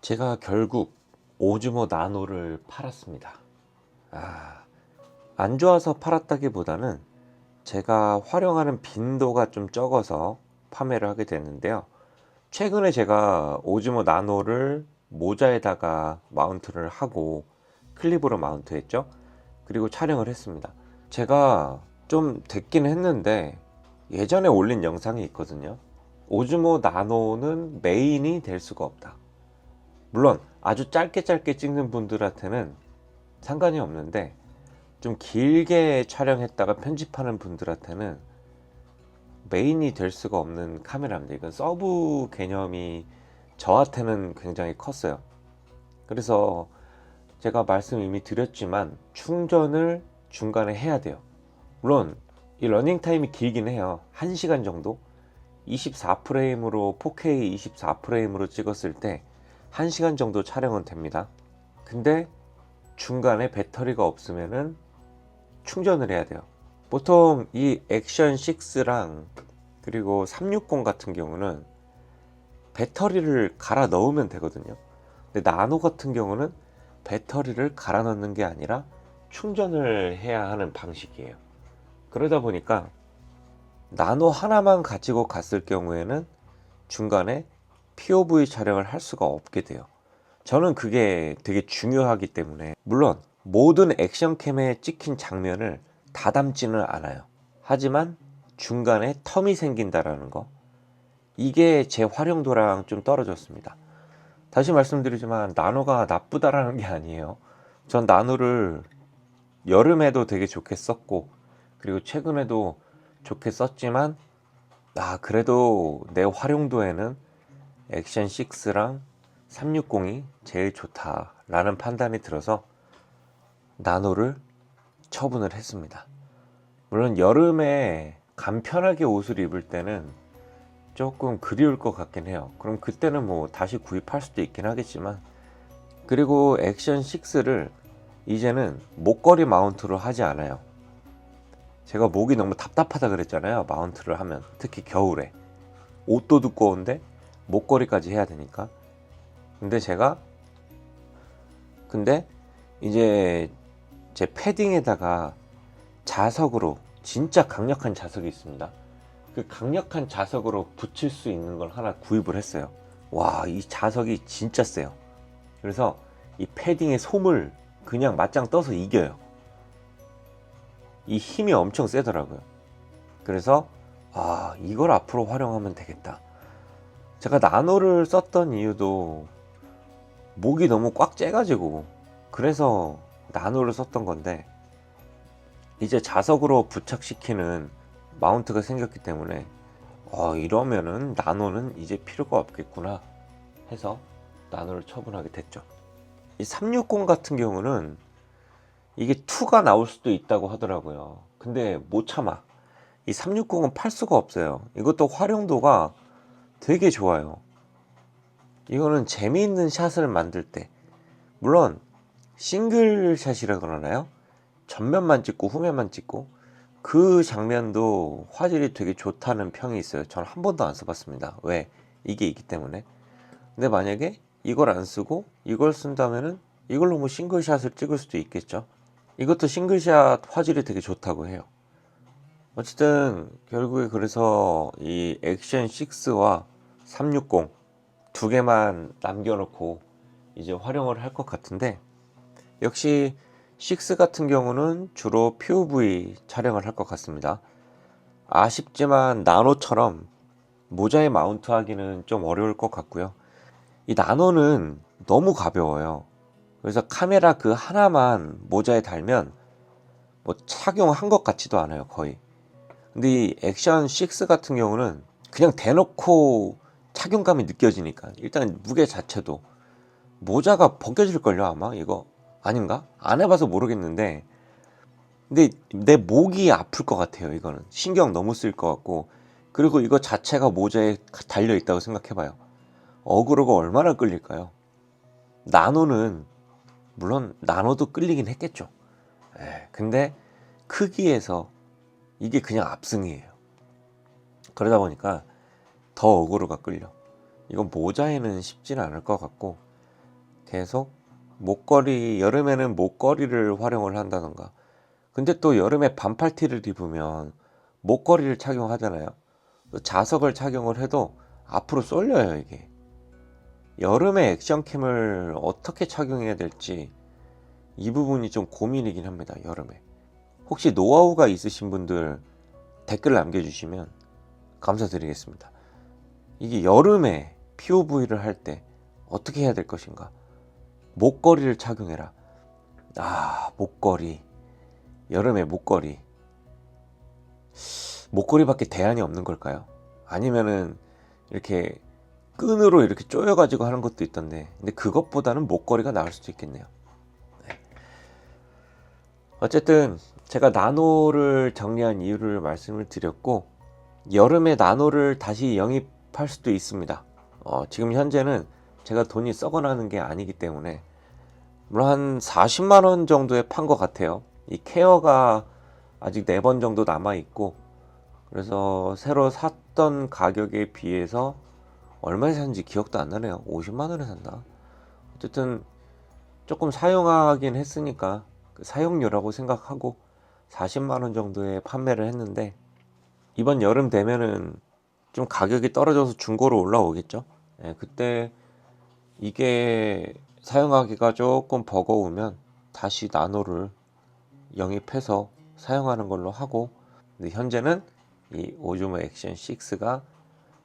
제가 결국 오즈모 나노를 팔았습니다. 안 좋아서 팔았다기보다는 제가 활용하는 빈도가 좀 적어서 판매를 하게 됐는데요. 최근에 제가 오즈모 나노를 모자에다가 마운트를 하고 클립으로 마운트했죠. 그리고 촬영을 했습니다. 제가 좀 됐긴 했는데 예전에 올린 영상이 있거든요. 오즈모 나노는 메인이 될 수가 없다. 물론 아주 짧게 찍는 분들한테는 상관이 없는데 좀 길게 촬영했다가 편집하는 분들한테는 메인이 될 수가 없는 카메라입니다. 이건 서브 개념이 저한테는 굉장히 컸어요. 그래서 제가 말씀 이미 드렸지만 충전을 중간에 해야 돼요. 물론 이 러닝타임이 길긴 해요. 1시간 정도 24프레임으로 4K 24프레임으로 찍었을 때 1시간 정도 촬영은 됩니다. 근데 중간에 배터리가 없으면은 충전을 해야 돼요. 보통 이 액션 6랑 그리고 360 같은 경우는 배터리를 갈아 넣으면 되거든요. 근데 나노 같은 경우는 배터리를 갈아 넣는 게 아니라 충전을 해야 하는 방식이에요. 그러다 보니까 나노 하나만 가지고 갔을 경우에는 중간에 POV 촬영을 할 수가 없게 돼요. 저는 그게 되게 중요하기 때문에, 물론 모든 액션캠에 찍힌 장면을 다 담지는 않아요. 하지만 중간에 텀이 생긴다라는 거, 이게 제 활용도랑 좀 떨어졌습니다. 다시 말씀드리지만 나노가 나쁘다라는 게 아니에요. 전 나노를 여름에도 되게 좋게 썼고, 그리고 최근에도 좋게 썼지만 그래도 내 활용도에는 액션 6랑 360이 제일 좋다라는 판단이 들어서 나노를 처분을 했습니다. 물론 여름에 간편하게 옷을 입을 때는 조금 그리울 것 같긴 해요. 그럼 그때는 뭐 다시 구입할 수도 있긴 하겠지만, 그리고 액션 6를 이제는 목걸이 마운트로 하지 않아요. 제가 목이 너무 답답하다 그랬잖아요. 마운트를 하면, 특히 겨울에 옷도 두꺼운데 목걸이까지 해야 되니까. 근데 이제 제 패딩에다가 자석으로, 진짜 강력한 자석이 있습니다. 그 강력한 자석으로 붙일 수 있는 걸 하나 구입을 했어요. 와, 이 자석이 진짜 세요. 그래서 이 패딩의 솜을 그냥 맞짱 떠서 이겨요. 이 힘이 엄청 세더라고요. 그래서 이걸 앞으로 활용하면 되겠다. 제가 나노를 썼던 이유도 목이 너무 꽉 째가지고, 그래서 나노를 썼던 건데, 이제 자석으로 부착시키는 마운트가 생겼기 때문에 이러면은 나노는 이제 필요가 없겠구나 해서 나노를 처분하게 됐죠. 이 360 같은 경우는 이게 2가 나올 수도 있다고 하더라고요. 근데 못 참아. 이 360은 팔 수가 없어요. 이것도 활용도가 되게 좋아요. 이거는 재미있는 샷을 만들 때, 물론 싱글샷이라 그러나요? 전면만 찍고 후면만 찍고, 그 장면도 화질이 되게 좋다는 평이 있어요. 저는 한 번도 안 써봤습니다. 왜? 이게 있기 때문에. 근데 만약에 이걸 안 쓰고 이걸 쓴다면은 이걸로 뭐 싱글샷을 찍을 수도 있겠죠. 이것도 싱글샷 화질이 되게 좋다고 해요. 어쨌든 결국에 그래서 이 액션 6와 360 두 개만 남겨놓고 이제 활용을 할 것 같은데, 역시 6 같은 경우는 주로 POV 촬영을 할 것 같습니다. 아쉽지만 나노처럼 모자에 마운트 하기는 좀 어려울 것 같고요. 이 나노는 너무 가벼워요. 그래서 카메라 그 하나만 모자에 달면 뭐 착용한 것 같지도 않아요, 거의. 근데 이 액션 6 같은 경우는 그냥 대놓고 착용감이 느껴지니까, 일단 무게 자체도, 모자가 벗겨질걸요 아마. 이거 아닌가? 안 해봐서 모르겠는데, 근데 내 목이 아플 것 같아요. 이거는 신경 너무 쓸 것 같고, 그리고 이거 자체가 모자에 달려 있다고 생각해봐요. 어그로가 얼마나 끌릴까요? 나노는, 물론 나노도 끌리긴 했겠죠. 근데 크기에서 이게 그냥 압승이에요. 그러다 보니까 더 어그로가 끌려. 이건 모자에는 쉽지는 않을 것 같고, 계속 목걸이, 여름에는 목걸이를 활용을 한다던가. 근데 또 여름에 반팔티를 입으면 목걸이를 착용하잖아요. 자석을 착용을 해도 앞으로 쏠려요, 이게. 여름에 액션캠을 어떻게 착용해야 될지 이 부분이 좀 고민이긴 합니다, 여름에. 혹시 노하우가 있으신 분들 댓글 남겨주시면 감사드리겠습니다. 이게 여름에 POV를 할 때 어떻게 해야 될 것인가? 목걸이를 착용해라. 목걸이. 여름에 목걸이. 목걸이밖에 대안이 없는 걸까요? 아니면은 이렇게 끈으로 이렇게 조여가지고 하는 것도 있던데, 근데 그것보다는 목걸이가 나을 수도 있겠네요. 네. 어쨌든 제가 나노를 정리한 이유를 말씀을 드렸고, 여름에 나노를 다시 영입할 수도 있습니다. 지금 현재는 제가 돈이 썩어나는 게 아니기 때문에, 물론 한 40만원 정도에 판 것 같아요. 이 케어가 아직 4번 정도 남아있고, 그래서 새로 샀던 가격에 비해서 얼마에 샀는지 기억도 안 나네요. 50만원에 샀나? 어쨌든 조금 사용하긴 했으니까 그 사용료라고 생각하고 40만원 정도에 판매를 했는데, 이번 여름 되면은 좀 가격이 떨어져서 중고로 올라오겠죠. 예, 그때 이게 사용하기가 조금 버거우면 다시 나노를 영입해서 사용하는 걸로 하고, 근데 현재는 이 오즈모 액션 6가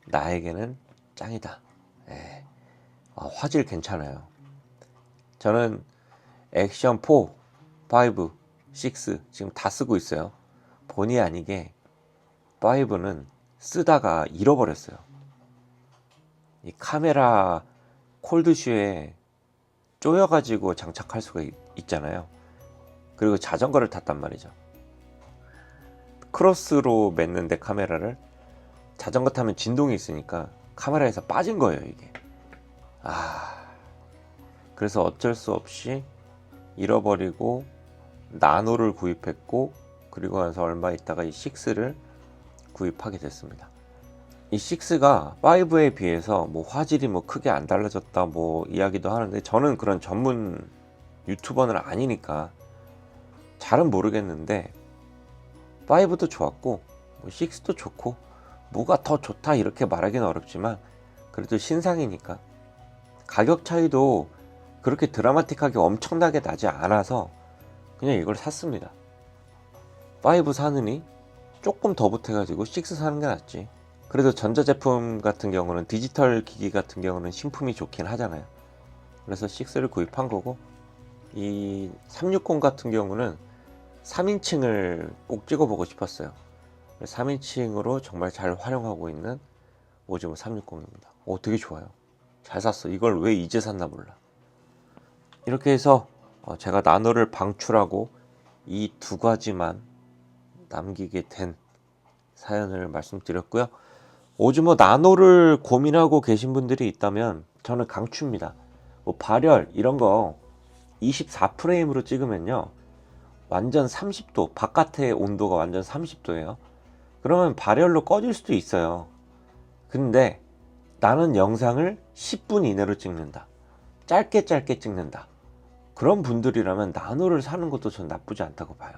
나에게는 짱이다. 예. 화질 괜찮아요. 저는 액션 4, 5, 6 지금 다 쓰고 있어요. 본의 아니게 5는 쓰다가 잃어버렸어요. 이 카메라 콜드슈에 조여가지고 장착할 수가 있잖아요. 그리고 자전거를 탔단 말이죠. 크로스로 맸는데 카메라를, 자전거 타면 진동이 있으니까 카메라에서 빠진 거예요, 이게. 그래서 어쩔 수 없이 잃어버리고 나노를 구입했고, 그리고 나서 얼마 있다가 이 6를 구입하게 됐습니다. 이 6가 5에 비해서 뭐 화질이 뭐 크게 안 달라졌다 뭐 이야기도 하는데, 저는 그런 전문 유튜버는 아니니까 잘은 모르겠는데, 5도 좋았고 6도 좋고, 뭐가 더 좋다 이렇게 말하기는 어렵지만 그래도 신상이니까 가격 차이도 그렇게 드라마틱하게 엄청나게 나지 않아서 그냥 이걸 샀습니다. 5 사느니 조금 더 보태가지고 6 사는 게 낫지. 그래도 전자제품 같은 경우는, 디지털 기기 같은 경우는 신품이 좋긴 하잖아요. 그래서 6를 구입한 거고, 이 360 같은 경우는 3인칭을 꼭 찍어보고 싶었어요. 3인칭으로 정말 잘 활용하고 있는 오즈모 360입니다. 되게 좋아요. 잘 샀어. 이걸 왜 이제 샀나 몰라. 이렇게 해서 제가 나노를 방출하고 이 2가지만 남기게 된 사연을 말씀드렸고요. 오즈모 나노를 고민하고 계신 분들이 있다면 저는 강추입니다. 뭐 발열 이런 거 24프레임으로 찍으면요, 완전 30도, 바깥의 온도가 완전 30도예요. 그러면 발열로 꺼질 수도 있어요. 근데 나는 영상을 10분 이내로 찍는다, 짧게 찍는다, 그런 분들이라면 나노를 사는 것도 전 나쁘지 않다고 봐요.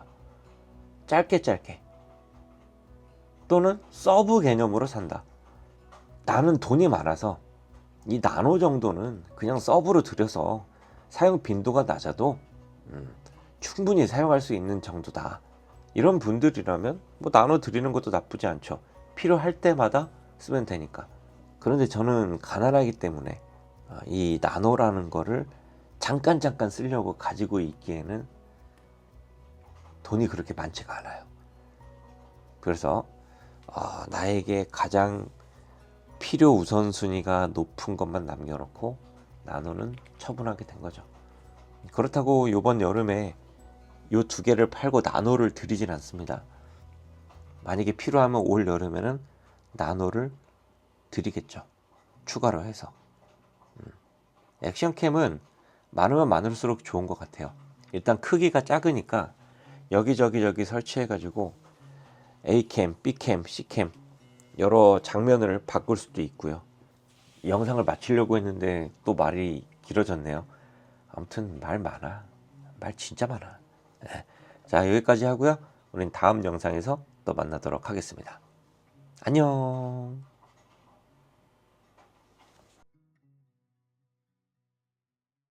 짧게 또는 서브 개념으로 산다. 나는 돈이 많아서 이 나노 정도는 그냥 서브로 들여서 사용 빈도가 낮아도 충분히 사용할 수 있는 정도다. 이런 분들이라면 뭐 나노 드리는 것도 나쁘지 않죠. 필요할 때마다 쓰면 되니까. 그런데 저는 가난하기 때문에 이 나노라는 거를 잠깐 쓰려고 가지고 있기에는 돈이 그렇게 많지가 않아요. 그래서 나에게 가장 필요 우선순위가 높은 것만 남겨놓고 나노는 처분하게 된 거죠. 그렇다고 이번 여름에 이 2개를 팔고 나노를 드리진 않습니다. 만약에 필요하면 올 여름에는 나노를 드리겠죠. 추가로 해서. 액션캠은 많으면 많을수록 좋은 것 같아요. 일단 크기가 작으니까 여기저기 설치해가지고 A캠, B캠, C캠 여러 장면을 바꿀 수도 있고요. 영상을 마치려고 했는데 또 말이 길어졌네요. 아무튼 말 많아. 말 진짜 많아. 네. 자, 여기까지 하고요. 우린 다음 영상에서 또 만나도록 하겠습니다. 안녕.